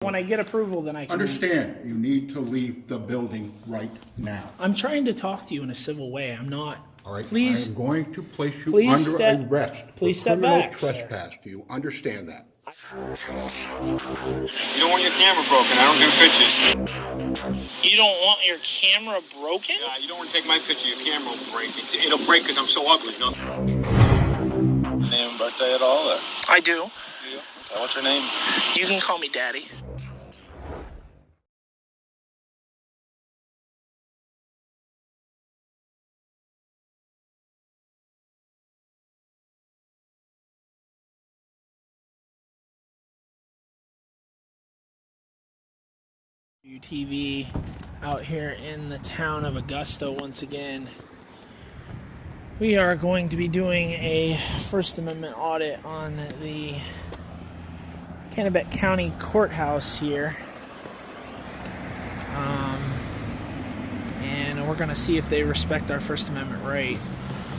when I get approval, then I can... Understand, you need to leave the building right now. I'm trying to talk to you in a civil way. I'm not... All right? Please... I'm going to place you please under arrest please for step criminal back, sir. trespass. Do you understand that? You don't want your camera broken. I don't do pictures. You don't want your camera broken? Yeah, you don't want to take my picture. Your camera will break. It'll break because I'm so ugly, no? Name and birthday at all? Or? I do. You? Okay, what's your name? You can call me Daddy. TV out here in the town of Augusta once again. We are going to be doing a First Amendment audit on the Kennebec County Courthouse here. And we're going to see if they respect our First Amendment right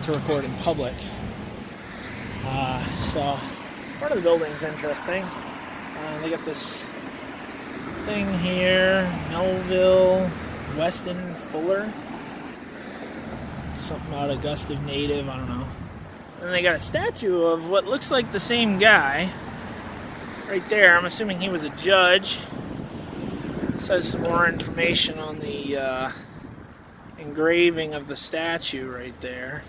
to record in public. So, part of the building's interesting. They got this thing here, Melville, Weston, Fuller. Something about Augusta native, I don't know. And they got a statue of what looks like the same guy right there. I'm assuming he was a judge. It says some more information on the engraving of the statue right there.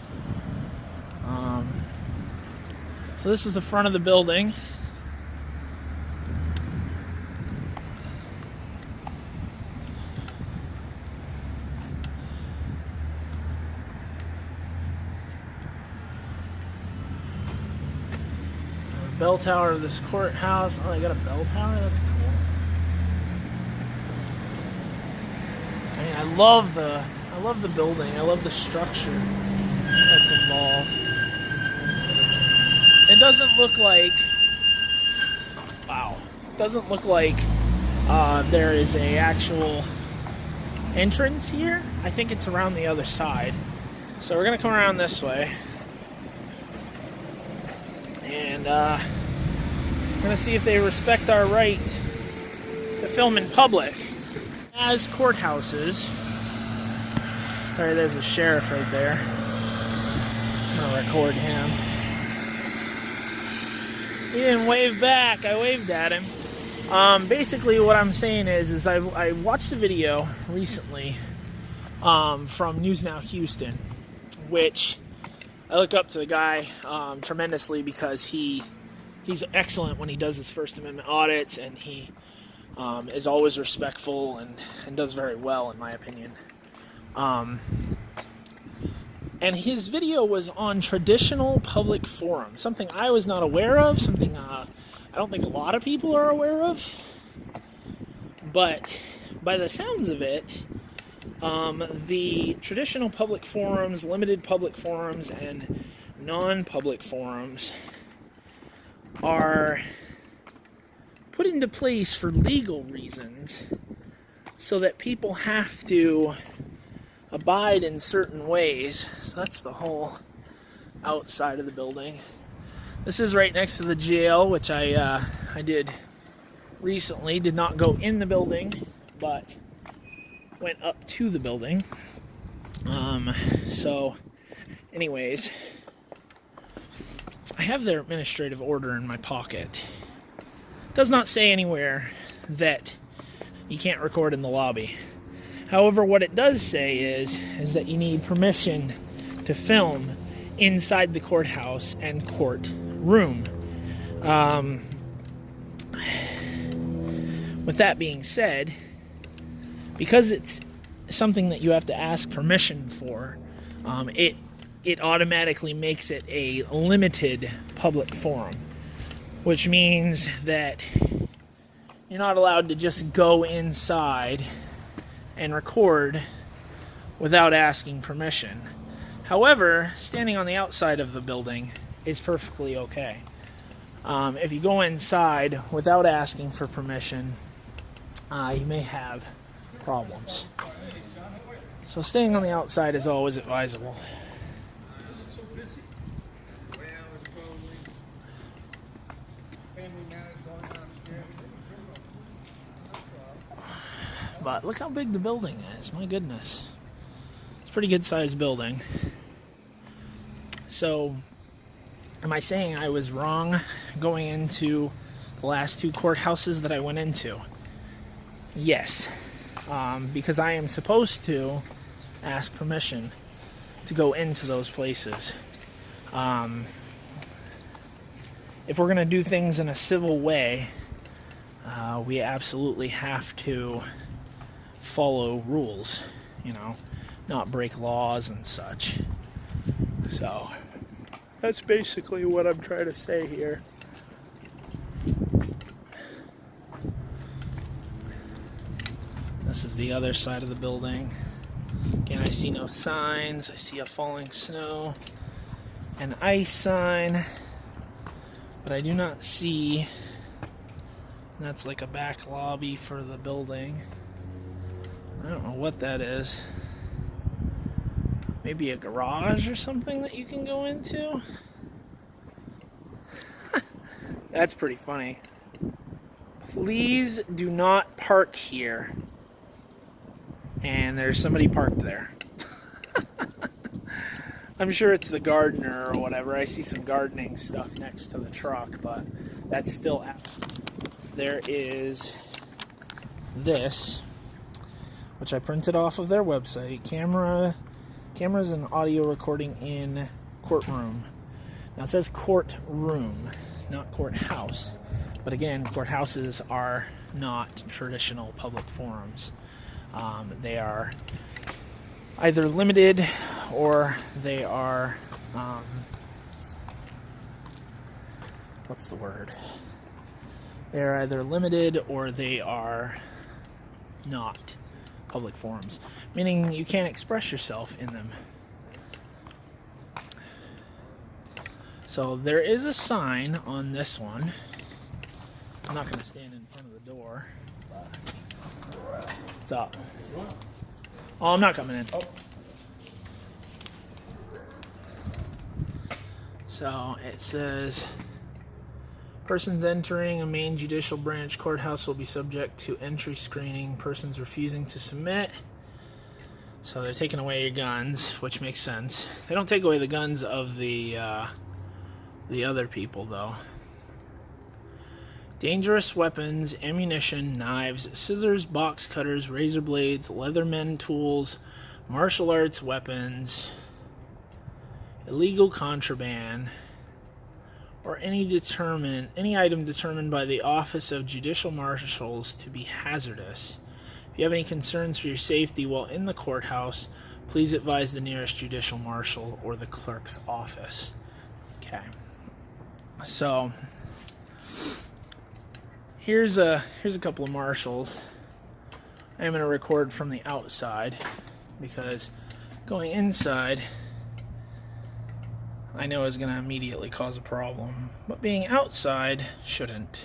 So this is the front of the building. Bell tower of this courthouse. Oh, they got a bell tower? That's cool. I mean, I love the building. I love the structure that's involved. It doesn't look like... Wow. It doesn't look like there is a actual entrance here. I think it's around the other side. So we're going to come around this way. And we're going to see if they respect our right to film in public. As courthouses... Sorry, there's a sheriff right there. I'm going to record him. He didn't wave back. I waved at him. Basically what I'm saying is I watched a video recently from News Now Houston, which... I look up to the guy tremendously because he's excellent when he does his First Amendment audits, and he is always respectful and does very well, in my opinion. And his video was on traditional public forums, something I was not aware of, something I don't think a lot of people are aware of. But by the sounds of it, the traditional public forums, limited public forums, and non-public forums are put into place for legal reasons so that people have to abide in certain ways. So that's the whole outside of the building. This is right next to the jail, which I did recently. Did not go in the building, but went up to the building. So anyways, I have their administrative order in my pocket. It does not say anywhere that you can't record in the lobby. However, what it does say is that you need permission to film inside the courthouse and court room. With that being said, because it's something that you have to ask permission for, it automatically makes it a limited public forum, which means that you're not allowed to just go inside and record without asking permission. However, standing on the outside of the building is perfectly okay. If you go inside without asking for permission, you may have problems. So staying on the outside is always advisable. But look how big the building is. My goodness. It's a pretty good sized building. So, am I saying I was wrong going into the last two courthouses that I went into? Yes. Because I am supposed to ask permission to go into those places. If we're going to do things in a civil way, we absolutely have to follow rules, you know, not break laws and such. So, that's basically what I'm trying to say here. This is the other side of the building. Again, I see no signs. I see a falling snow, an ice sign, but I do not see. That's like a back lobby for the building. I don't know what that is. Maybe a garage or something that you can go into? That's pretty funny. Please do not park here. And there's somebody parked there. I'm sure it's the gardener or whatever. I see some gardening stuff next to the truck, but that's still out. There is this, which I printed off of their website. Cameras and audio recording in courtroom. Now it says courtroom, not courthouse. But again, courthouses are not traditional public forums. They are either limited or they are, what's the word? They're either limited or they are not public forums, meaning you can't express yourself in them. So there is a sign on this one. I'm not going to stand in front of the door. What's up? Oh, I'm not coming in. Oh. So it says, persons entering a Maine Judicial Branch courthouse will be subject to entry screening. Persons refusing to submit. So they're taking away your guns, which makes sense. They don't take away the guns of the other people, though. Dangerous weapons, ammunition, knives, scissors, box cutters, razor blades, Leatherman tools, martial arts weapons, illegal contraband, or any item determined by the Office of Judicial Marshals to be hazardous. If you have any concerns for your safety while in the courthouse, please advise the nearest judicial marshal or the clerk's office. Okay. So here's a couple of marshals. I'm going to record from the outside because going inside I know is going to immediately cause a problem, but being outside shouldn't.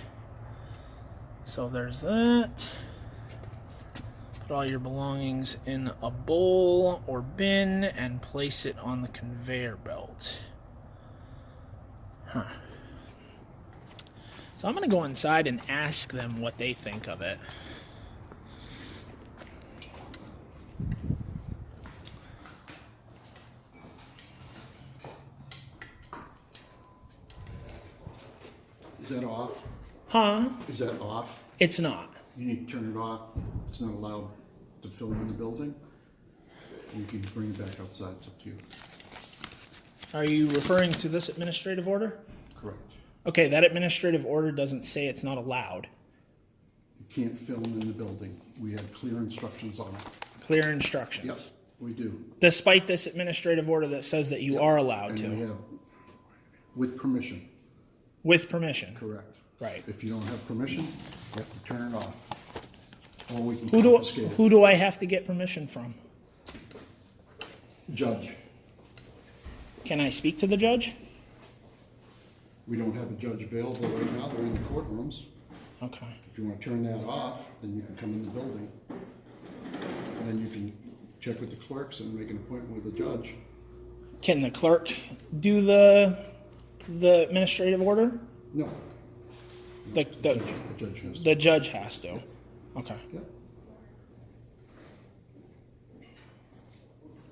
So there's that. Put all your belongings in a bowl or bin and place it on the conveyor belt. So I'm going to go inside and ask them what they think of it. Is that off? Huh? Is that off? It's not. You need to turn it off. It's not allowed to film in the building. You can bring it back outside. It's up to you. Are you referring to this administrative order? Correct. Okay, that administrative order doesn't say it's not allowed. You can't film in the building. We have clear instructions on it. Clear instructions. Yes, we do. Despite this administrative order that says that you are allowed And to. we have, with permission. With permission. Correct. Right. If you don't have permission, you have to turn it off. Or we can Who confiscate it. do I have to get permission from? Judge. Can I speak to the judge? We don't have a judge available right now. They're in the courtrooms. Okay. If you want to turn that off, then you can come in the building. And then you can check with the clerks and make an appointment with the judge. Can the clerk do the administrative order? No. The judge has to. The judge has to. Okay. Yeah.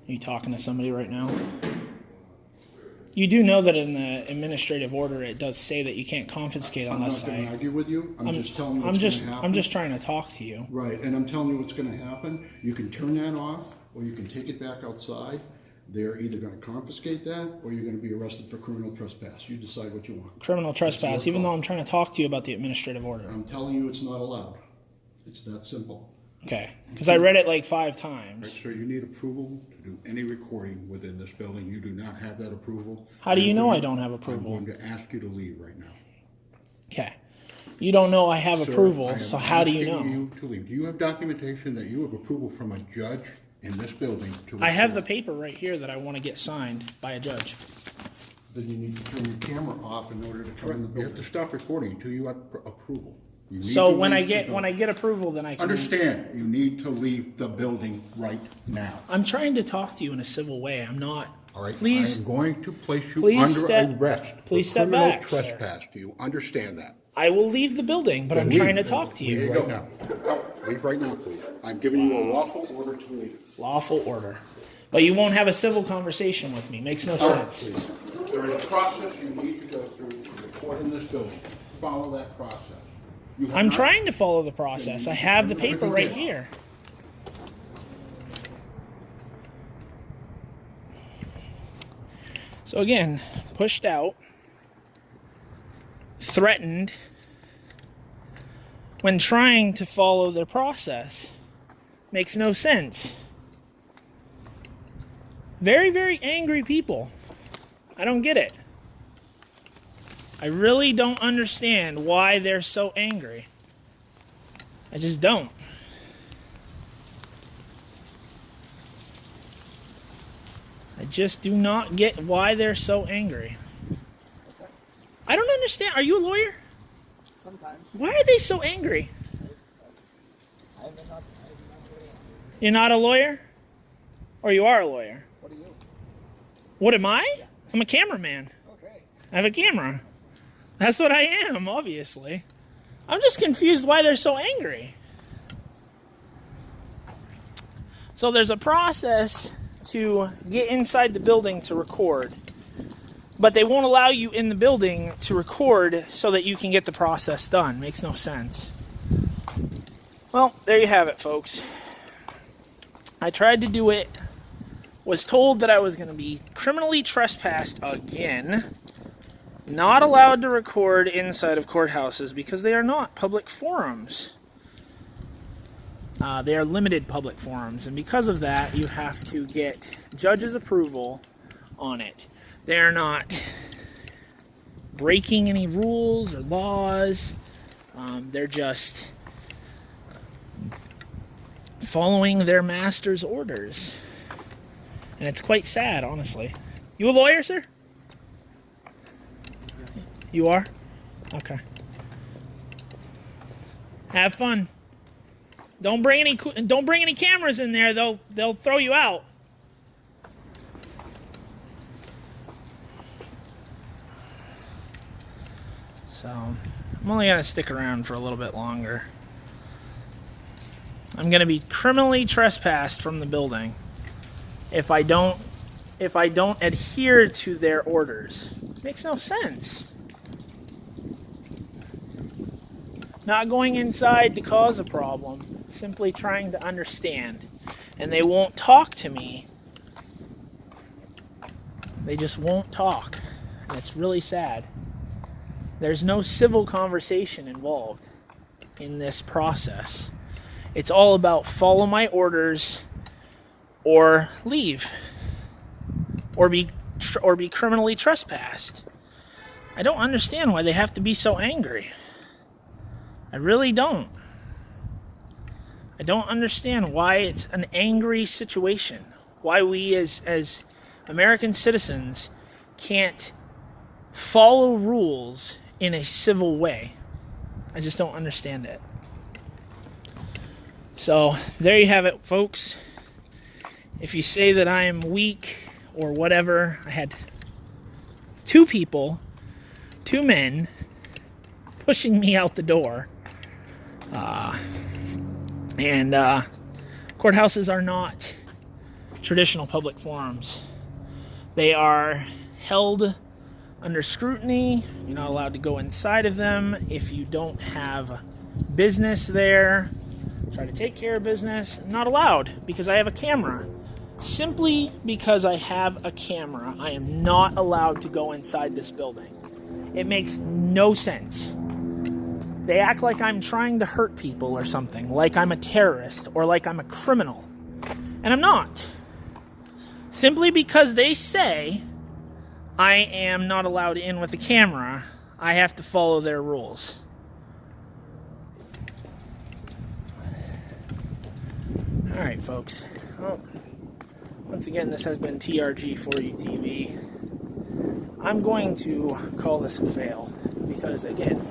you talking to somebody right now? You do know that in the administrative order it does say that you can't confiscate unless I'm not going to argue with you. I'm just telling you what's going to happen. I'm just trying to talk to you. Right, and I'm telling you what's going to happen. You can turn that off, or you can take it back outside. They're either going to confiscate that, or you're going to be arrested for criminal trespass. You decide what you want. Criminal trespass, even though I'm trying to talk to you about the administrative order. I'm telling you it's not allowed. It's that simple. Okay, because I read it like 5 times. Right, sir, you need approval to do any recording within this building. You do not have that approval. How do you know I don't have approval? I'm going to ask you to leave right now. Okay. You don't know I have Sir, I approval, am so how do you know? asking you to leave. Do you have documentation that you have approval from a judge in this building to I have the record? paper right here that I want to get signed by a judge. Then you need to turn your camera off in order to come in the You have building. to stop recording until you have approval. You need So to when I leave the get building. approval, then I can. Understand, you need to leave the building right now. I'm trying to talk to you in a civil way. I'm not. All right? Please, I'm going to place you please under step- arrest. please for step criminal back, sir. trespass. Do you understand that? I will leave the building, but I'm Leave. trying to talk to Leave you. right now. No, leave right now, please. I'm giving you a lawful order to leave. Lawful order. But you won't have a civil conversation with me. Makes no sense. Please. There is a process you need to go through to record in this building. Follow that process. You have I'm not- trying to follow the process. I have the paper right here. So again, pushed out, threatened when trying to follow their process. Makes no sense. Very, very angry people. I don't get it. I really don't understand why they're so angry. I just don't. I just do not get why they're so angry. What's that? I don't understand. Are you a lawyer? Sometimes. Why are they so angry? I'm not really. You're not a lawyer? Or you are a lawyer? What are you? What am I? I'm a cameraman. Okay. I have a camera. That's what I am, obviously. I'm just confused why they're so angry. So there's a process to get inside the building to record, but they won't allow you in the building to record so that you can get the process done. Makes no sense. Well, there you have it, folks. I tried to do it, was told that I was going to be criminally trespassed again. Not allowed to record inside of courthouses because they are not public forums. They are limited public forums, and because of that, you have to get judge's approval on it. They are not breaking any rules or laws. They're just following their master's orders. And it's quite sad, honestly. You a lawyer, sir? You are? Okay. Have fun. Don't bring any cameras in there. They'll throw you out. So, I'm only going to stick around for a little bit longer. I'm going to be criminally trespassed from the building if I don't adhere to their orders. Makes no sense. Not going inside to cause a problem, simply trying to understand. And they won't talk to me. They just won't talk. And it's really sad. There's no civil conversation involved in this process. It's all about follow my orders or leave or be criminally trespassed. I don't understand why they have to be so angry. I really don't. I don't understand why it's an angry situation. Why we as American citizens can't follow rules in a civil way. I just don't understand it. So, there you have it, folks. If you say that I am weak or whatever, I had 2 people, 2 men, pushing me out the door. And courthouses are not traditional public forums. They are held under scrutiny. You're not allowed to go inside of them if you don't have business there. Try to take care of business. Not allowed because I have a camera. Simply because I have a camera, I am not allowed to go inside this building. It makes no sense. They act like I'm trying to hurt people or something, like I'm a terrorist or like I'm a criminal. And I'm not. Simply because they say I am not allowed in with a camera, I have to follow their rules. Alright, folks. Well, once again, this has been TRG4U TV. I'm going to call this a fail because, again,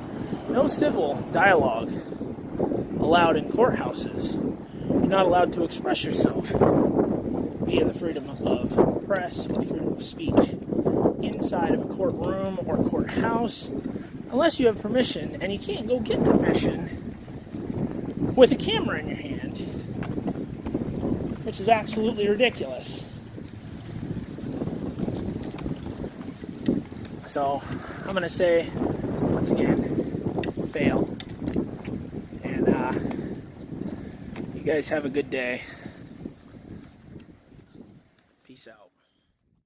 no civil dialogue allowed in courthouses. You're not allowed to express yourself via the freedom of press or freedom of speech inside of a courtroom or courthouse unless you have permission, and you can't go get permission with a camera in your hand, which is absolutely ridiculous. So I'm going to say, once again, fail. And you guys have a good day.